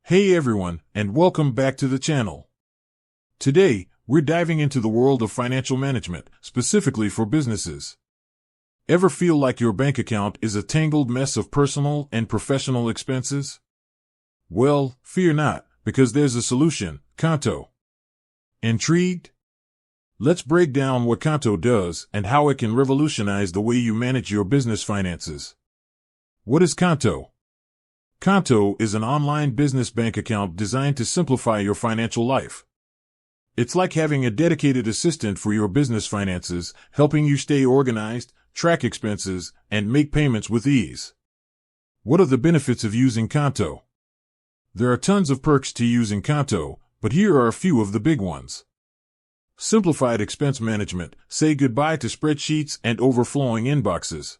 Hey everyone, and welcome back to the channel. Today, we're diving into the world of financial management, specifically for businesses. Ever feel like your bank account is a tangled mess of personal and professional expenses? Well, fear not, because there's a solution, Qonto. Intrigued? Let's break down what Qonto does and how it can revolutionize the way you manage your business finances. What is Qonto? Qonto is an online business bank account designed to simplify your financial life. It's like having a dedicated assistant for your business finances, helping you stay organized, track expenses, and make payments with ease. What are the benefits of using Qonto? There are tons of perks to using Qonto, but here are a few of the big ones. Simplified expense management. Say goodbye to spreadsheets and overflowing inboxes.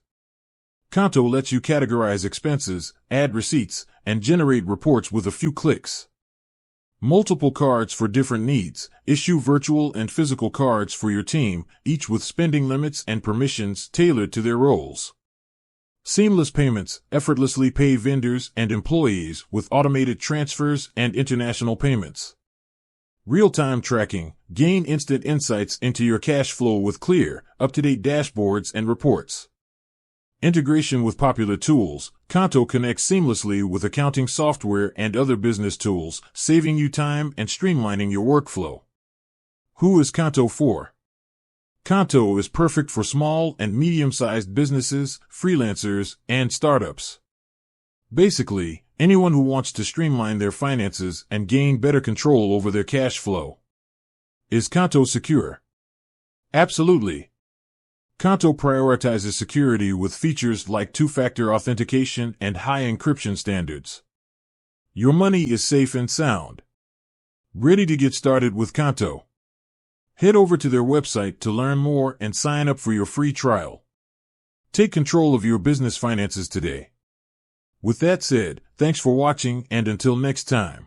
Qonto lets you categorize expenses, add receipts, and generate reports with a few clicks. Multiple cards for different needs. Issue virtual and physical cards for your team, each with spending limits and permissions tailored to their roles. Seamless payments. Effortlessly pay vendors and employees with automated transfers and international payments. Real-time tracking. Gain instant insights into your cash flow with clear, up-to-date dashboards and reports. Integration with popular tools. Qonto connects seamlessly with accounting software and other business tools, saving you time and streamlining your workflow. Who is Qonto for? Qonto is perfect for small and medium-sized businesses, freelancers, and startups. Basically, anyone who wants to streamline their finances and gain better control over their cash flow. Is Qonto secure? Absolutely. Qonto prioritizes security with features like two-factor authentication and high encryption standards. Your money is safe and sound. Ready to get started with Qonto? Head over to their website to learn more and sign up for your free trial. Take control of your business finances today. With that said, thanks for watching, and until next time.